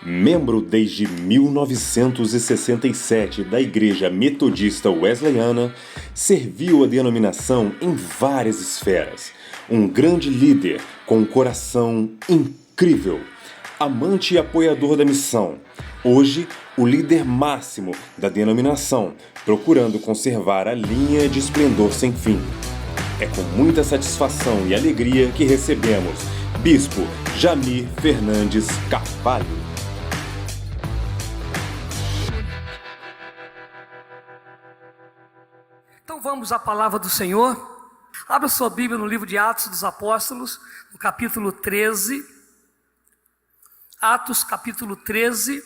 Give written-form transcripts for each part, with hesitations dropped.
Membro desde 1967 da Igreja Metodista Wesleyana, serviu a denominação em várias esferas. Um grande líder com um coração incrível, amante e apoiador da missão. Hoje, o líder máximo da denominação, procurando conservar a linha de esplendor sem fim. É com muita satisfação e alegria que recebemos Bispo Jamir Fernandes Carvalho. Então vamos à palavra do Senhor. Abra sua Bíblia no livro de Atos dos Apóstolos, no capítulo 13. Atos, capítulo 13.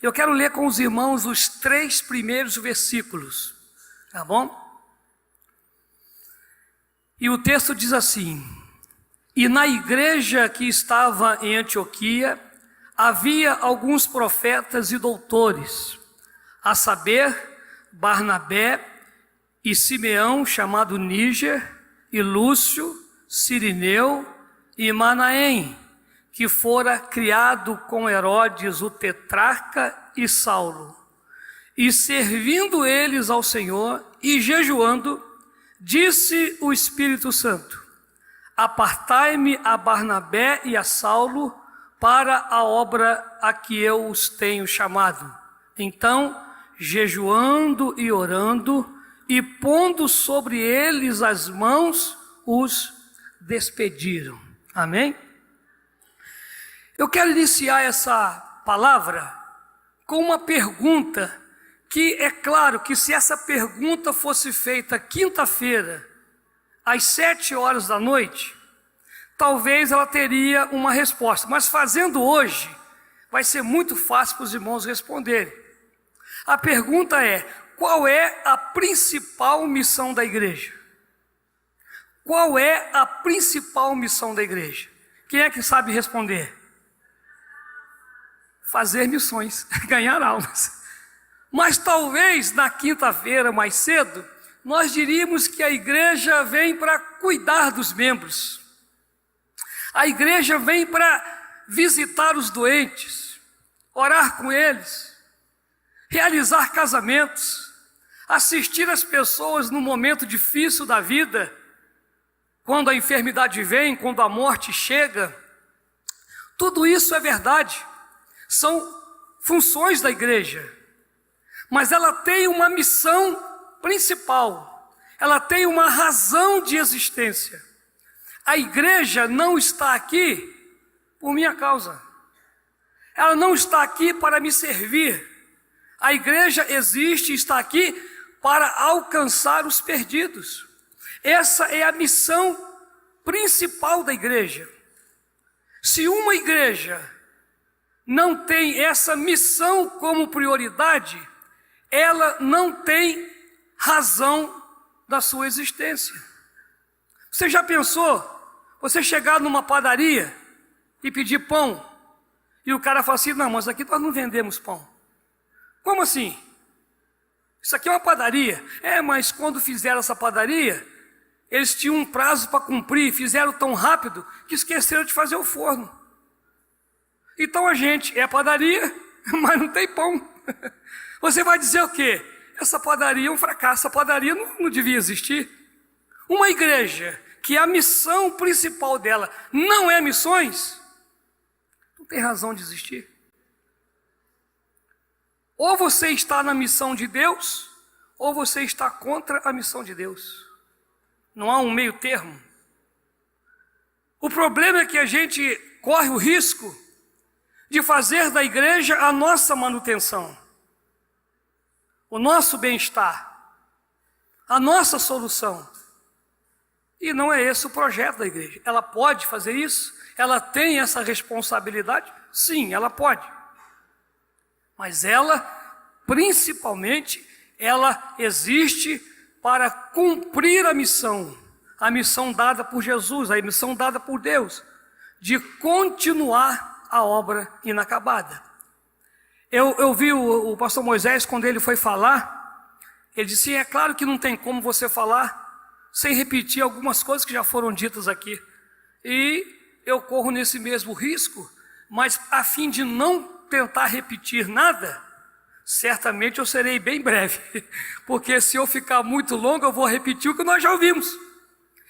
Eu quero ler com os irmãos os 3 primeiros versículos, tá bom? E o texto diz assim: E na igreja que estava em Antioquia, havia alguns profetas e doutores, a saber, Barnabé e Simeão, chamado Níger, e Lúcio, Cirineu e Manaém, que fora criado com Herodes o tetrarca e Saulo. E servindo eles ao Senhor e jejuando, disse o Espírito Santo: Apartai-me a Barnabé e a Saulo para a obra a que eu os tenho chamado. Então, jejuando e orando, e pondo sobre eles as mãos, os despediram. Amém? Eu quero iniciar essa palavra com uma pergunta, que é claro que se essa pergunta fosse feita quinta-feira, às 7 horas da noite, talvez ela teria uma resposta, mas fazendo hoje, vai ser muito fácil para os irmãos responderem. A pergunta é: qual é a principal missão da igreja? Qual é a principal missão da igreja? Quem é que sabe responder? Fazer missões, ganhar almas. Mas talvez na quinta-feira mais cedo, nós diríamos que a igreja vem para cuidar dos membros. A igreja vem para visitar os doentes, orar com eles, realizar casamentos, assistir as pessoas no momento difícil da vida, quando a enfermidade vem, quando a morte chega. Tudo isso é verdade, são funções da igreja, mas ela tem uma missão principal, ela tem uma razão de existência. A igreja não está aqui por minha causa, ela não está aqui para me servir. A igreja existe e está aqui para alcançar os perdidos. Essa é a missão principal da igreja. Se uma igreja não tem essa missão como prioridade, ela não tem razão da sua existência. Você já pensou, você chegar numa padaria e pedir pão, e o cara fala assim: não, mas aqui nós não vendemos pão. Como assim? Isso aqui é uma padaria. Mas quando fizeram essa padaria, eles tinham um prazo para cumprir, fizeram tão rápido que esqueceram de fazer o forno. Então a gente é padaria, mas não tem pão. Você vai dizer o quê? Essa padaria é um fracasso, essa padaria não devia existir. Uma igreja que a missão principal dela não é missões, não tem razão de existir. Ou você está na missão de Deus, ou você está contra a missão de Deus. Não há um meio termo. O problema é que a gente corre o risco de fazer da igreja a nossa manutenção, o nosso bem-estar, a nossa solução. E não é esse o projeto da igreja. Ela pode fazer isso? Ela tem essa responsabilidade? Sim, ela pode. Mas ela, principalmente, ela existe para cumprir a missão dada por Jesus, a missão dada por Deus, de continuar a obra inacabada. Eu vi o pastor Moisés, quando ele foi falar, ele disse: é claro que não tem como você falar sem repetir algumas coisas que já foram ditas aqui. E eu corro nesse mesmo risco mas a fim de não tentar repetir nada, certamente eu serei bem breve, porque se eu ficar muito longo, eu vou repetir o que nós já ouvimos,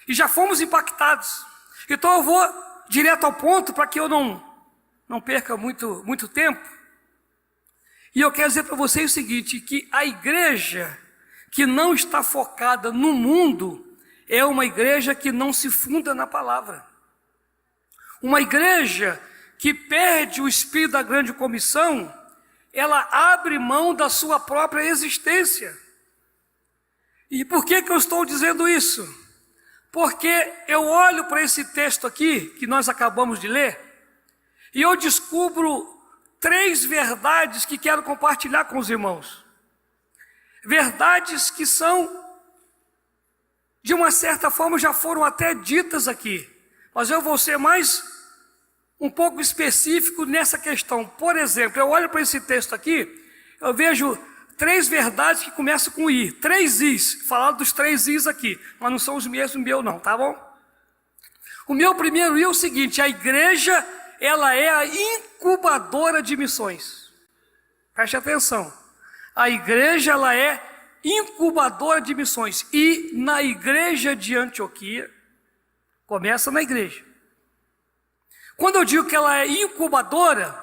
e já fomos impactados. Então eu vou direto ao ponto, para que eu não perca muito tempo. E eu quero dizer para vocês o seguinte, que a igreja que não está focada no mundo, é uma igreja que não se funda na palavra. Uma igreja que perde o espírito da grande comissão, ela abre mão da sua própria existência. E por que eu estou dizendo isso? Porque eu olho para esse texto aqui, que nós acabamos de ler, e eu descubro 3 verdades que quero compartilhar com os irmãos. Verdades que são, de uma certa forma, já foram até ditas aqui, mas eu vou ser um pouco específico nessa questão. Por exemplo, eu olho para esse texto aqui, eu vejo 3 verdades que começam com I, 3 Is, falaram dos 3 Is aqui, mas não são os mesmos meus não, tá bom? O meu primeiro I é o seguinte: a igreja, ela é a incubadora de missões. Preste atenção, a igreja, ela é incubadora de missões, e na igreja de Antioquia, começa na igreja. Quando eu digo que ela é incubadora,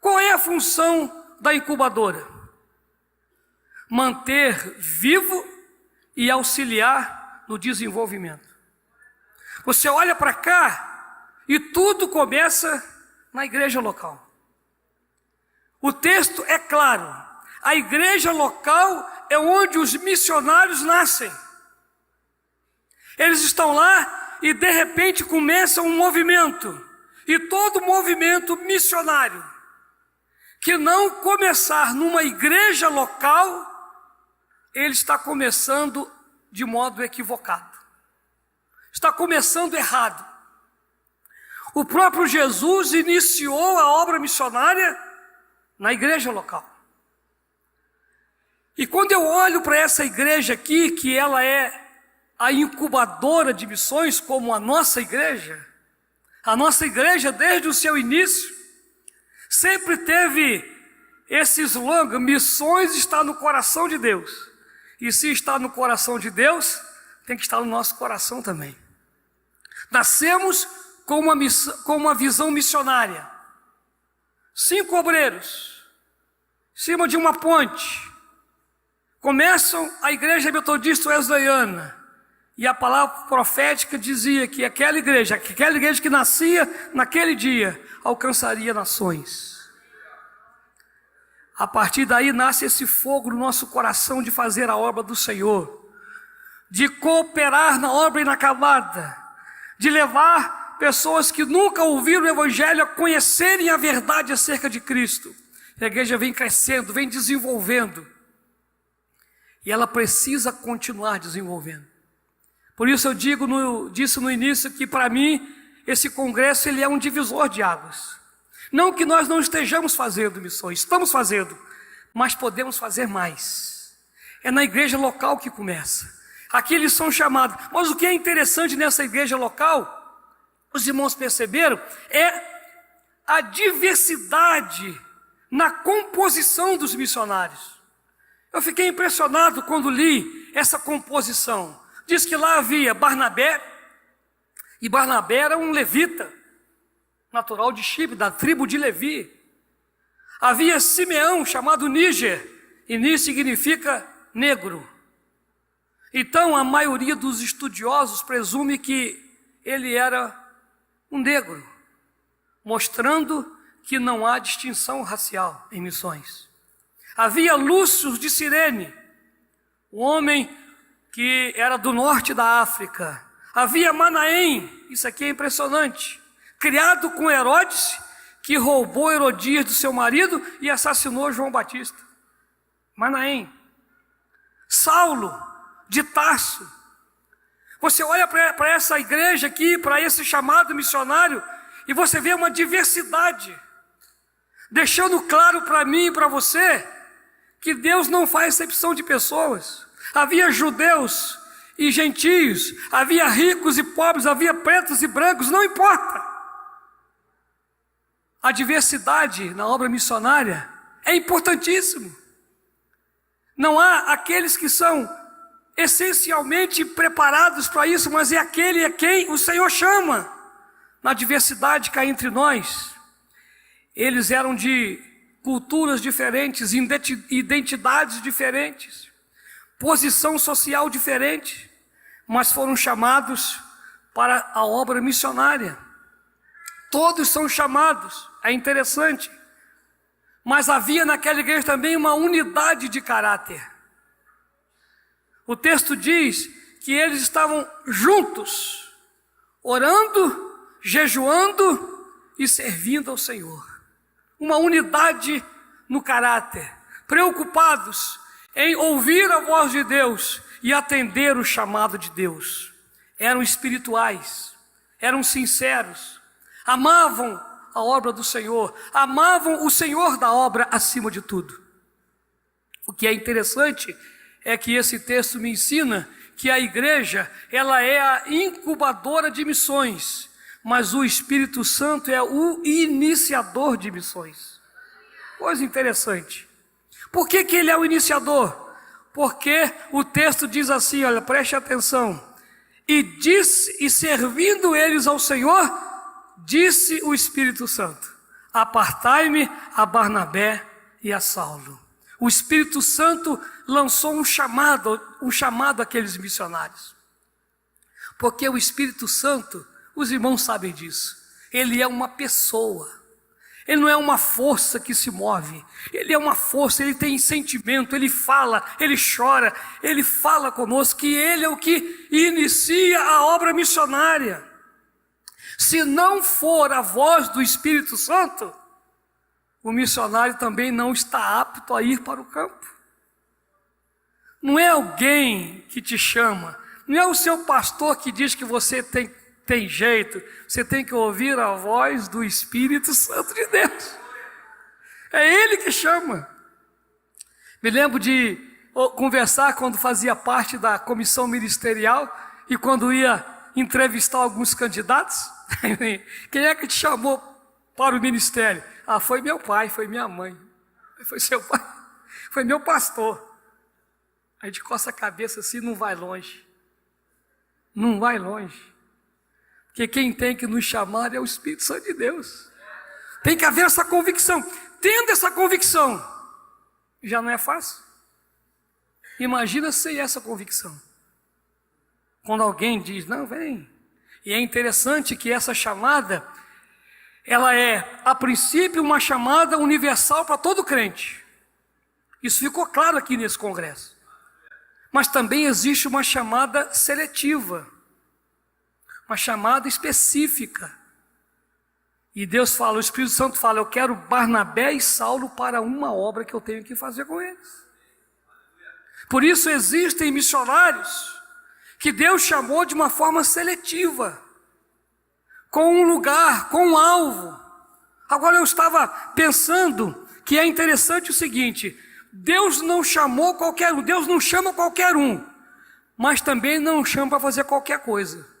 qual é a função da incubadora? Manter vivo e auxiliar no desenvolvimento. Você olha para cá e tudo começa na igreja local. O texto é claro, a igreja local é onde os missionários nascem. Eles estão lá e de repente começa um movimento. E todo movimento missionário que não começar numa igreja local, ele está começando de modo equivocado. Está começando errado. O próprio Jesus iniciou a obra missionária na igreja local. E quando eu olho para essa igreja aqui, que ela é a incubadora de missões, como a nossa igreja desde o seu início, sempre teve esse slogan: missões está no coração de Deus. E se está no coração de Deus, tem que estar no nosso coração também. Nascemos com uma visão missionária. 5 obreiros, em cima de uma ponte, começam a igreja metodista wesleyana, e a palavra profética dizia que aquela igreja que nascia naquele dia, alcançaria nações. A partir daí nasce esse fogo no nosso coração de fazer a obra do Senhor, de cooperar na obra inacabada, de levar pessoas que nunca ouviram o Evangelho a conhecerem a verdade acerca de Cristo. A igreja vem crescendo, vem desenvolvendo, e ela precisa continuar desenvolvendo. Por isso eu disse no início que para mim esse congresso ele é um divisor de águas. Não que nós não estejamos fazendo missões, estamos fazendo, mas podemos fazer mais. É na igreja local que começa. Aqui eles são chamados. Mas o que é interessante nessa igreja local, os irmãos perceberam, é a diversidade na composição dos missionários. Eu fiquei impressionado quando li essa composição. Diz que lá havia Barnabé, e Barnabé era um levita, natural de Chipre, da tribo de Levi. Havia Simeão, chamado Níger, e Níger significa negro. Então a maioria dos estudiosos presume que ele era um negro, mostrando que não há distinção racial em missões. Havia Lúcio de Cirene, um homem que era do norte da África. Havia Manaém, isso aqui é impressionante, criado com Herodes, que roubou Herodias do seu marido e assassinou João Batista. Manaém. Saulo de Tarso. Você olha para essa igreja aqui, para esse chamado missionário, e você vê uma diversidade, deixando claro para mim e para você que Deus não faz exceção de pessoas. Havia judeus e gentios, havia ricos e pobres, havia pretos e brancos, não importa. a diversidade na obra missionária é importantíssimo. Não há aqueles que são essencialmente preparados para isso, mas é aquele a quem o Senhor chama. Na diversidade que há entre nós, eles eram de culturas diferentes, identidades diferentes, posição social diferente, mas foram chamados para a obra missionária. Todos são chamados, é interessante, mas havia naquela igreja também uma unidade de caráter. O texto diz que eles estavam juntos, orando, jejuando e servindo ao Senhor. Uma unidade no caráter, preocupados em ouvir a voz de Deus e atender o chamado de Deus. Eram espirituais, eram sinceros, amavam a obra do Senhor, amavam o Senhor da obra acima de tudo. O que é interessante é que esse texto me ensina que a igreja, ela é a incubadora de missões, mas o Espírito Santo é o iniciador de missões. Coisa interessante. Por que ele é o iniciador? Porque o texto diz assim, olha, preste atenção. E servindo eles ao Senhor, disse o Espírito Santo: apartai-me a Barnabé e a Saulo. O Espírito Santo lançou um chamado àqueles missionários. Porque o Espírito Santo, os irmãos sabem disso, ele é uma pessoa. Ele não é uma força que se move, ele é uma força, ele tem sentimento, ele fala, ele chora, ele fala conosco, que ele é o que inicia a obra missionária. Se não for a voz do Espírito Santo, o missionário também não está apto a ir para o campo. Não é alguém que te chama, não é o seu pastor que diz que você tem jeito, você tem que ouvir a voz do Espírito Santo de Deus. É Ele que chama. Me lembro de conversar quando fazia parte da comissão ministerial e quando ia entrevistar alguns candidatos. Quem é que te chamou para o ministério? Ah, foi meu pai, foi minha mãe. Foi seu pai, foi meu pastor. A gente coça a cabeça assim, não vai longe. Não vai longe. Porque quem tem que nos chamar é o Espírito Santo de Deus. Tem que haver essa convicção. Tendo essa convicção, já não é fácil. Imagina sem essa convicção. Quando alguém diz, não, vem. E é interessante que essa chamada, ela é, a princípio, uma chamada universal para todo crente. Isso ficou claro aqui nesse congresso. Mas também existe uma chamada seletiva. Uma chamada específica. E Deus fala, o Espírito Santo fala, eu quero Barnabé e Saulo para uma obra que eu tenho que fazer com eles. Por isso existem missionários que Deus chamou de uma forma seletiva, com um lugar, com um alvo. Agora eu estava pensando que é interessante o seguinte, Deus não chamou qualquer um, Deus não chama qualquer um, mas também não chama para fazer qualquer coisa.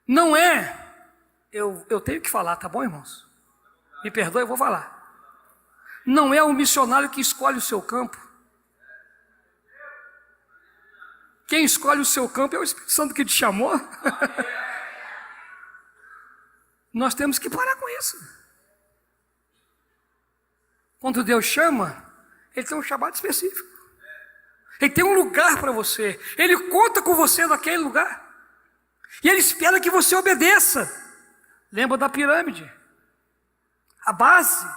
Não é, eu tenho que falar, tá bom, irmãos? Me perdoe, eu vou falar. Não é o missionário que escolhe o seu campo. Quem escolhe o seu campo é o Espírito Santo que te chamou. Nós temos que parar com isso. Quando Deus chama, Ele tem um chamado específico. Ele tem um lugar para você. Ele conta com você naquele lugar. E Ele espera que você obedeça. Lembra da pirâmide? A base.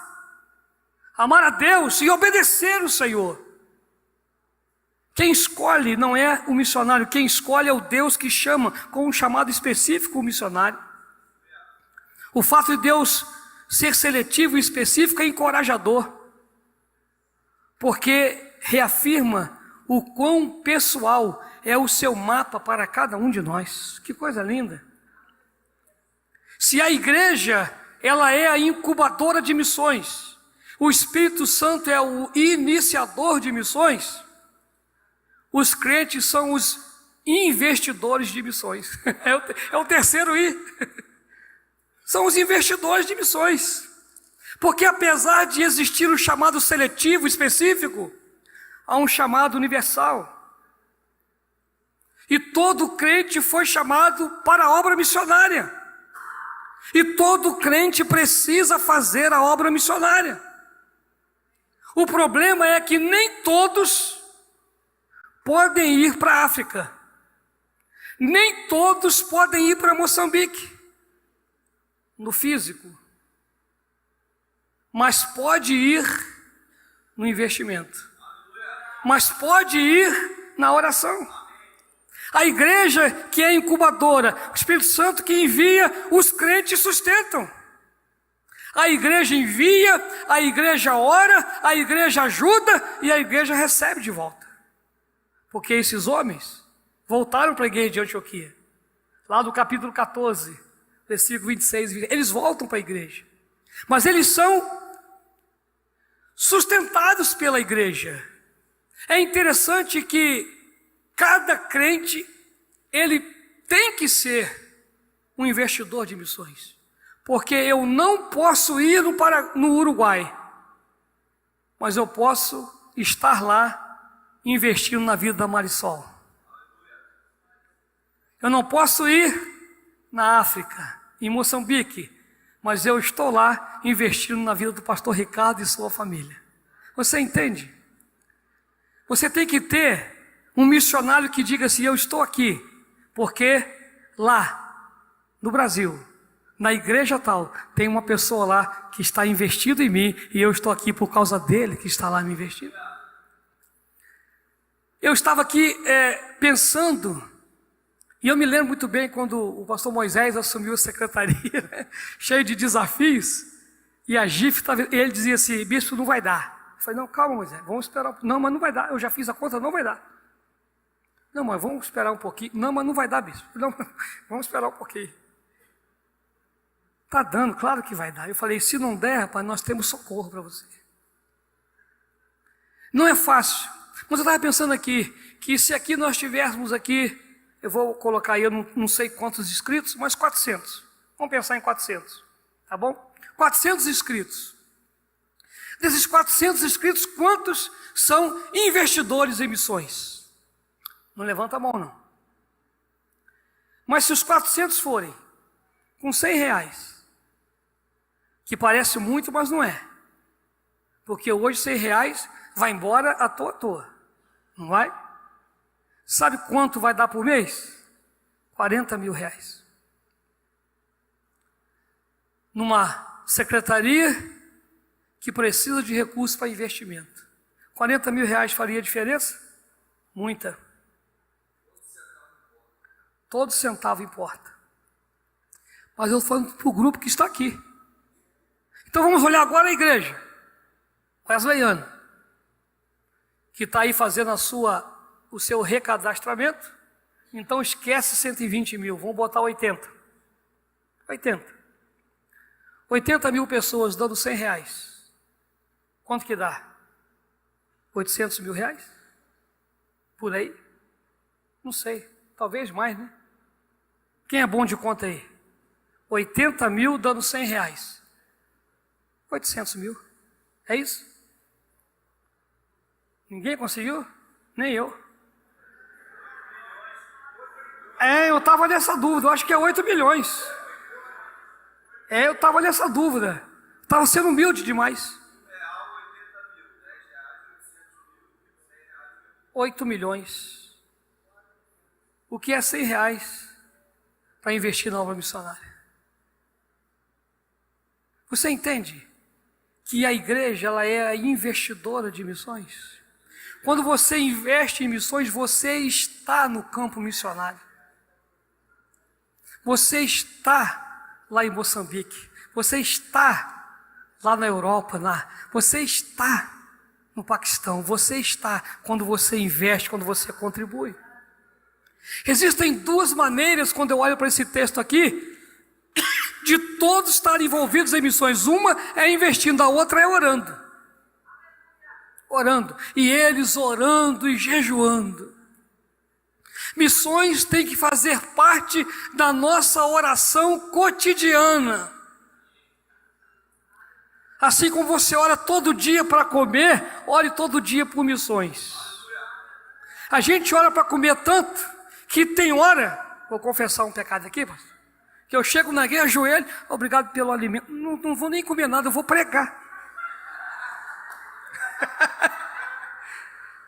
Amar a Deus e obedecer o Senhor. Quem escolhe não é o missionário. Quem escolhe é o Deus que chama com um chamado específico o missionário. O fato de Deus ser seletivo e específico é encorajador. Porque reafirma o quão pessoal é o seu mapa para cada um de nós. Que coisa linda. Se a igreja, ela é a incubadora de missões, o Espírito Santo é o iniciador de missões, os crentes são os investidores de missões. É o terceiro I. são os investidores de missões. Porque apesar de existir um chamado seletivo específico, há um chamado universal. E todo crente foi chamado para a obra missionária. E todo crente precisa fazer a obra missionária. O problema é que nem todos podem ir para a África. Nem todos podem ir para Moçambique, no físico. Mas pode ir no investimento. Mas pode ir na oração. A igreja que é incubadora, o Espírito Santo que envia, os crentes sustentam. A igreja envia, a igreja ora, a igreja ajuda e a igreja recebe de volta. Porque esses homens voltaram para a igreja de Antioquia. Lá do capítulo 14, versículo 26, eles voltam para a igreja. Mas eles são sustentados pela igreja. É interessante que cada crente, ele tem que ser um investidor de missões. Porque eu não posso ir no Uruguai, mas eu posso estar lá investindo na vida da Marisol. Eu não posso ir na África, em Moçambique, mas eu estou lá investindo na vida do pastor Ricardo e sua família. Você entende? Você tem que ter um missionário que diga assim: eu estou aqui, porque lá, no Brasil, na igreja tal, tem uma pessoa lá que está investindo em mim e eu estou aqui por causa dele que está lá me investindo. Eu estava aqui pensando, e eu me lembro muito bem quando o pastor Moisés assumiu a secretaria, né, cheio de desafios, e a GIF, ele dizia assim: bispo, não vai dar. Eu falei: não, calma, Moisés, vamos esperar. Não, mas não vai dar, eu já fiz a conta, não vai dar. Não, mas vamos esperar um pouquinho. Não, mas não vai dar, bispo. Não, vamos esperar um pouquinho. Está dando, claro que vai dar. Eu falei: se não der, rapaz, nós temos socorro para você. Não é fácil. Mas eu estava pensando aqui, que se aqui nós tivéssemos aqui, eu vou colocar aí, eu não sei quantos inscritos, mas 400. Vamos pensar em 400, tá bom? 400 inscritos. Desses 400 inscritos, quantos são investidores em missões? Não levanta a mão, não. Mas se os 400 forem com R$100, que parece muito, mas não é. Porque hoje R$100 vai embora à toa, não vai? Sabe quanto vai dar por mês? R$40 mil. Numa secretaria que precisa de recursos para investimento. R$40 mil faria diferença? Muita. Todo centavo importa. Mas eu estou falando para o grupo que está aqui. Então vamos olhar agora a igreja wesleyana, que está aí fazendo o seu recadastramento. Então esquece 120 mil, vamos botar 80. 80 mil pessoas dando R$100. Quanto que dá? 800 mil reais? Por aí? Não sei, talvez mais, né? Quem é bom de conta aí? 80 mil dando R$100. 800 mil. É isso? Ninguém conseguiu? Nem eu. Eu estava nessa dúvida, eu acho que é 8 milhões. Eu estava nessa dúvida. Estava sendo humilde demais. 8 milhões. O que é R$100 para investir na obra missionária? Você entende que a igreja ela é a investidora de missões? Quando você investe em missões, você está no campo missionário. Você está lá em Moçambique. Você está lá na Europa. Você está no Paquistão. Você está quando você investe, quando você contribui. Existem duas maneiras, quando eu olho para esse texto aqui, de todos estarem envolvidos em missões. Uma é investindo, a outra é orando. E eles orando e jejuando. Missões têm que fazer parte da nossa oração cotidiana. Assim como você ora todo dia para comer, ore todo dia por missões. A gente ora para comer tanto que tem hora, vou confessar um pecado aqui, pastor, que eu chego na igreja, ajoelho, obrigado pelo alimento, não vou nem comer nada, eu vou pregar.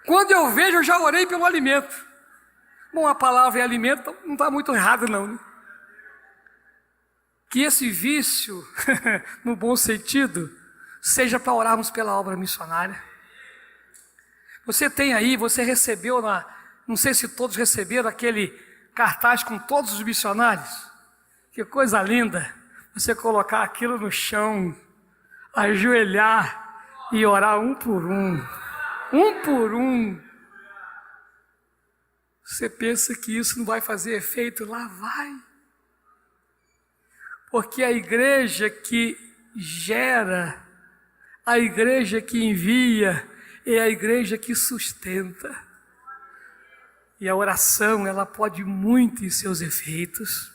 Quando eu vejo, eu já orei pelo alimento. Bom, a palavra é alimento, não está muito errado não, né? Que esse vício, no bom sentido, seja para orarmos pela obra missionária. Você tem aí, você recebeu, não sei se todos receberam aquele cartaz com todos os missionários. Que coisa linda, você colocar aquilo no chão, ajoelhar e orar um por um. Um por um. Você pensa que isso não vai fazer efeito? Lá vai. Porque a igreja que gera, a igreja que envia, é a igreja que sustenta. E a oração, ela pode muito em seus efeitos.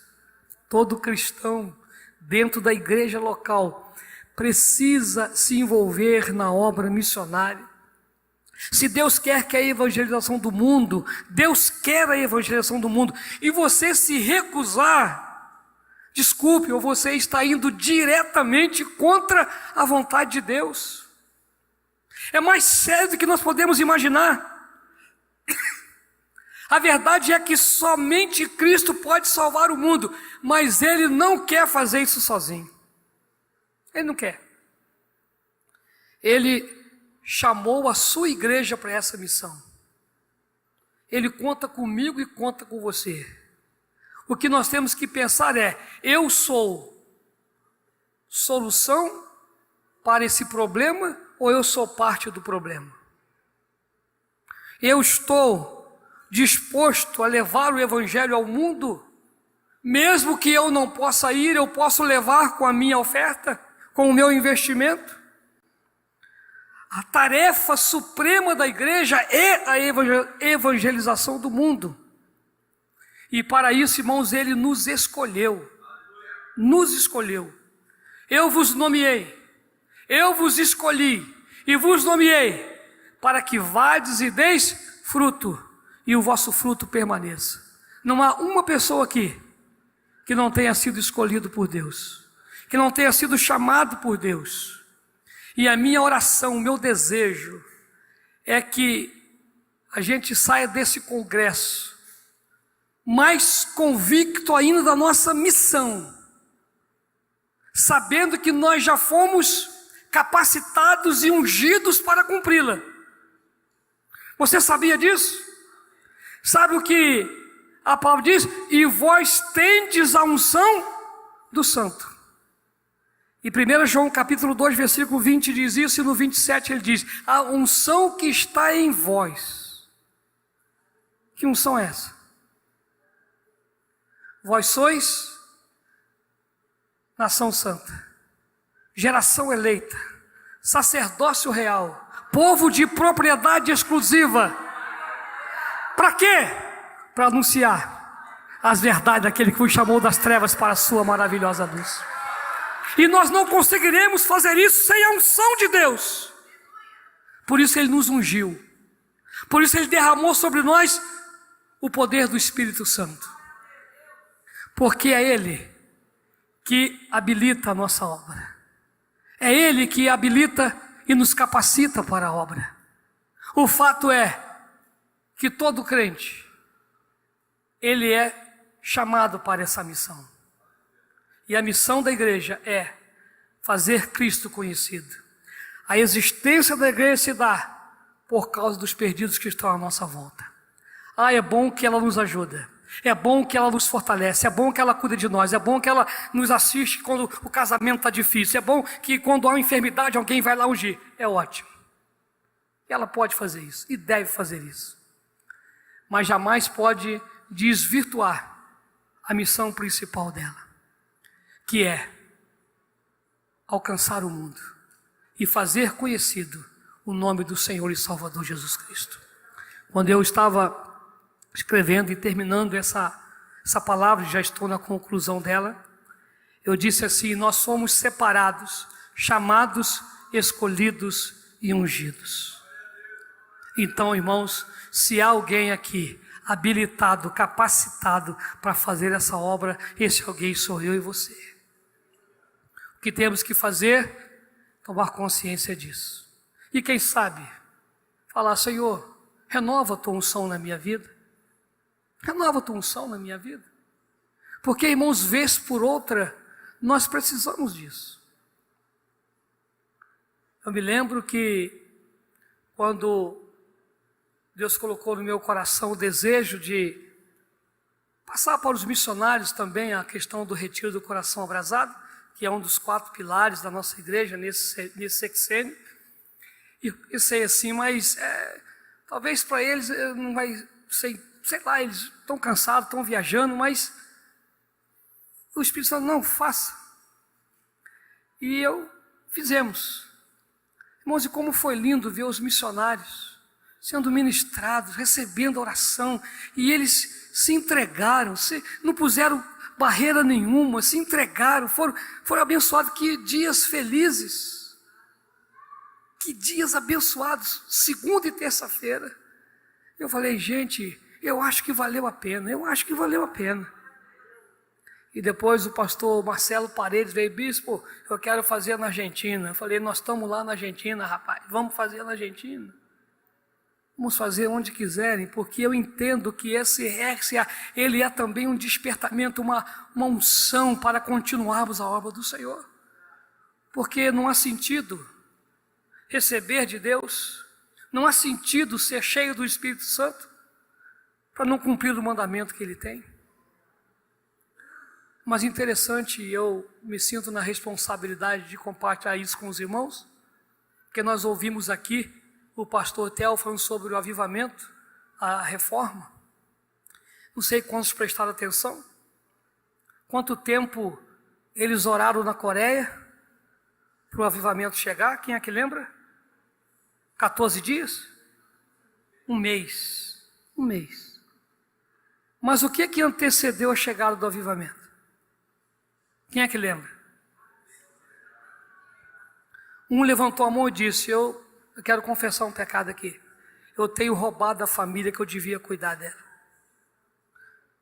Todo cristão, dentro da igreja local, precisa se envolver na obra missionária. Se Deus quer que a evangelização do mundo, Deus quer a evangelização do mundo, e você se recusar, desculpe, ou você está indo diretamente contra a vontade de Deus. É mais sério do que nós podemos imaginar. A verdade é que somente Cristo pode salvar o mundo, mas Ele não quer fazer isso sozinho. Ele não quer. Ele chamou a sua igreja para essa missão. Ele conta comigo e conta com você. O que nós temos que pensar é: eu sou solução para esse problema ou eu sou parte do problema? Eu estou disposto a levar o evangelho ao mundo? Mesmo que eu não possa ir, eu posso levar com a minha oferta, com o meu investimento? A tarefa suprema da igreja é a evangelização do mundo. E para isso, irmãos, Ele nos escolheu. Nos escolheu. Eu vos nomeei, eu vos escolhi e vos nomeei para que vades e deis fruto, e o vosso fruto permaneça. Não há uma pessoa aqui que não tenha sido escolhido por Deus, que não tenha sido chamado por Deus. E a minha oração, o meu desejo é que a gente saia desse congresso mais convicto ainda da nossa missão, sabendo que nós já fomos capacitados e ungidos para cumpri-la. Você sabia disso? Sabe o que a palavra diz? E vós tendes a unção do santo. E 1 João capítulo 2, versículo 20 diz isso, e no 27 ele diz: a unção que está em vós. Que unção é essa? Vós sois nação santa, geração eleita, sacerdócio real, povo de propriedade exclusiva. Para quê? Para anunciar as verdades daquele que vos chamou das trevas para a sua maravilhosa luz. E nós não conseguiremos fazer isso sem a unção de Deus. Por isso Ele nos ungiu. Por isso Ele derramou sobre nós o poder do Espírito Santo. Porque é Ele que habilita a nossa obra. É Ele que habilita e nos capacita para a obra. O fato é que todo crente, ele é chamado para essa missão. E a missão da igreja é fazer Cristo conhecido. A existência da igreja se dá por causa dos perdidos que estão à nossa volta. É bom que ela nos ajuda, é bom que ela nos fortalece, é bom que ela cuida de nós, é bom que ela nos assiste quando o casamento está difícil, é bom que quando há uma enfermidade alguém vai lá ungir, é ótimo. Ela pode fazer isso e deve fazer isso, mas jamais pode desvirtuar a missão principal dela, que é alcançar o mundo e fazer conhecido o nome do Senhor e Salvador Jesus Cristo. Quando eu estava escrevendo e terminando essa palavra, já estou na conclusão dela, eu disse assim: nós somos separados, chamados, escolhidos e ungidos. Então, irmãos, se há alguém aqui habilitado, capacitado para fazer essa obra, esse alguém sou eu e você. O que temos que fazer? Tomar consciência disso. E quem sabe, falar: Senhor, renova a tua unção na minha vida. Renova a tua unção na minha vida. Porque, irmãos, vez por outra, nós precisamos disso. Eu me lembro que quando Deus colocou no meu coração o desejo de passar para os missionários também a questão do retiro do coração abrasado, que é um dos 4 pilares da nossa igreja nesse sexênio. E eu pensei assim, mas talvez para eles não vai ser, sei lá, eles estão cansados, estão viajando, mas o Espírito Santo não faça. E fizemos. Irmãos, e como foi lindo ver os missionários sendo ministrados, recebendo oração, e eles se entregaram, não puseram barreira nenhuma, se entregaram, foram abençoados. Que dias felizes, que dias abençoados, segunda e terça-feira. Eu falei: gente, eu acho que valeu a pena, E depois o pastor Marcelo Paredes veio: bispo, eu quero fazer na Argentina. Eu falei: nós estamos lá na Argentina, rapaz, vamos fazer na Argentina. Vamos fazer onde quiserem, porque eu entendo que esse RCA, ele é também um despertamento, uma unção para continuarmos a obra do Senhor. Porque não há sentido receber de Deus, não há sentido ser cheio do Espírito Santo para não cumprir o mandamento que Ele tem. Mas interessante, eu me sinto na responsabilidade de compartilhar isso com os irmãos, porque nós ouvimos aqui o pastor Theo falando sobre o avivamento, a reforma. Não sei quantos prestaram atenção, quanto tempo eles oraram na Coreia para o avivamento chegar. Quem é que lembra? 14 dias? Um mês. Mas o que antecedeu a chegada do avivamento? Quem é que lembra? Um levantou a mão e disse: eu quero confessar um pecado aqui. Eu tenho roubado a família que eu devia cuidar dela.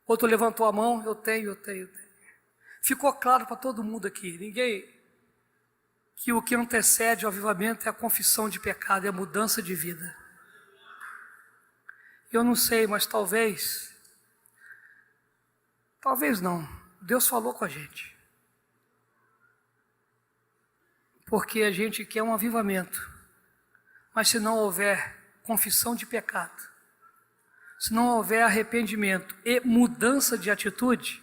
Outro levantou a mão: eu tenho. Ficou claro para todo mundo aqui, que o que antecede o avivamento é a confissão de pecado, é a mudança de vida. Eu não sei, mas talvez não, Deus falou com a gente. Porque a gente quer um avivamento, mas se não houver confissão de pecado, se não houver arrependimento e mudança de atitude,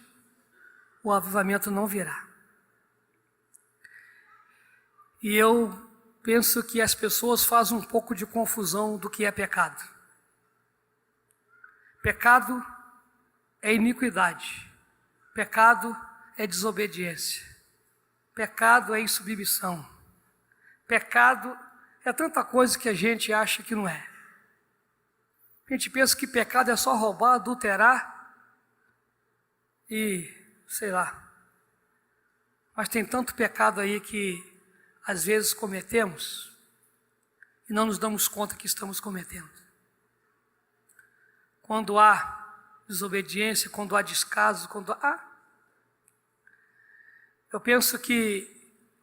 o avivamento não virá. E eu penso que as pessoas fazem um pouco de confusão do que é pecado. Pecado é iniquidade, pecado é desobediência, pecado é insubmissão, pecado é tanta coisa que a gente acha que não é. A gente pensa que pecado é só roubar, adulterar e sei lá. Mas tem tanto pecado aí que às vezes cometemos e não nos damos conta que estamos cometendo. Quando há desobediência, quando há descaso, eu penso que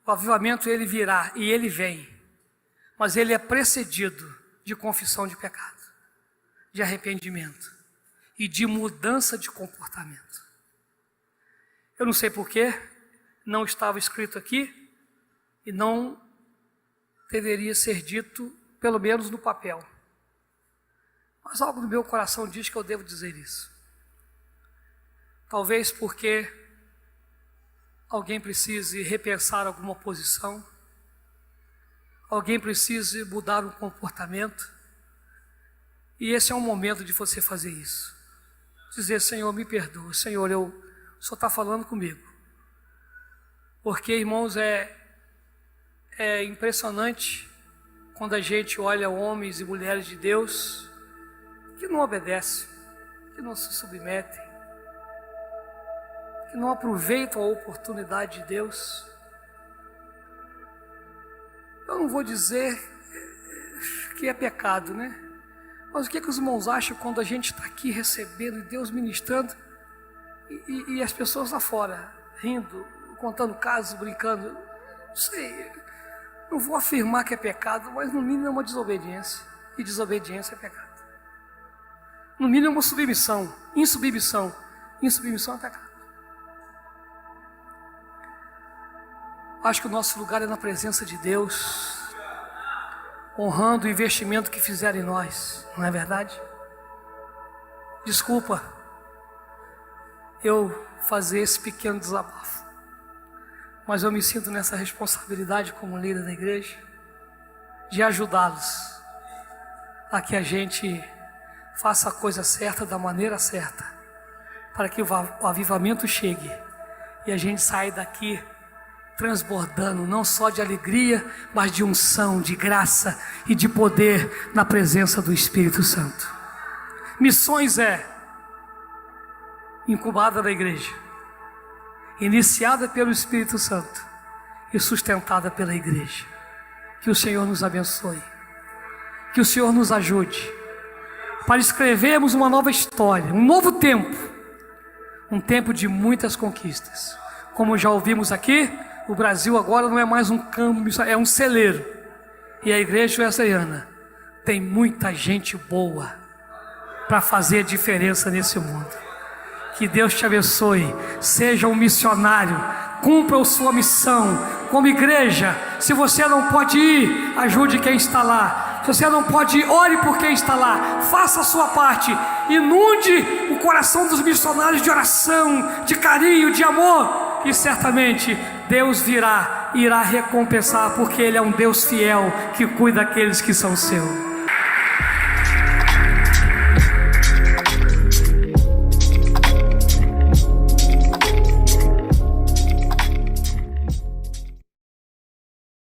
o avivamento ele virá e ele vem, mas ele é precedido de confissão de pecado, de arrependimento e de mudança de comportamento. Eu não sei porquê, não estava escrito aqui e não deveria ser dito, pelo menos no papel. Mas algo no meu coração diz que eu devo dizer isso. Talvez porque alguém precise repensar alguma posição, alguém precise mudar um comportamento, e esse é um momento de você fazer isso. Dizer: Senhor, me perdoa, Senhor, o Senhor está falando comigo. Porque, irmãos, é impressionante quando a gente olha homens e mulheres de Deus que não obedecem, que não se submetem, que não aproveitam a oportunidade de Deus. eu não vou dizer que é pecado, né? Mas o que os irmãos acham quando a gente está aqui recebendo e Deus ministrando e as pessoas lá fora, rindo, contando casos, brincando? Não sei, não vou afirmar que é pecado, mas no mínimo é uma desobediência, e desobediência é pecado. No mínimo é uma submissão, insubmissão é pecado. Acho que o nosso lugar é na presença de Deus, honrando o investimento que fizeram em nós, não é verdade? Desculpa eu fazer esse pequeno desabafo, mas eu me sinto nessa responsabilidade como líder da igreja, de ajudá-los a que a gente faça a coisa certa da maneira certa, para que o avivamento chegue e a gente saia daqui transbordando não só de alegria, mas de unção, de graça e de poder na presença do Espírito Santo. Missões é incubada na igreja, iniciada pelo Espírito Santo e sustentada pela igreja. Que o Senhor nos abençoe, que o Senhor nos ajude para escrevermos uma nova história, um novo tempo, um tempo de muitas conquistas. Como já ouvimos aqui, o Brasil agora não é mais um campo, é um celeiro. E a igreja wesleyana tem muita gente boa para fazer diferença nesse mundo. Que Deus te abençoe, seja um missionário, cumpra a sua missão como igreja. Se você não pode ir, ajude quem está lá. Se você não pode ir, ore por quem está lá, faça a sua parte, inunde o coração dos missionários de oração, de carinho, de amor, e certamente Deus irá recompensar, porque Ele é um Deus fiel que cuida daqueles que são seus.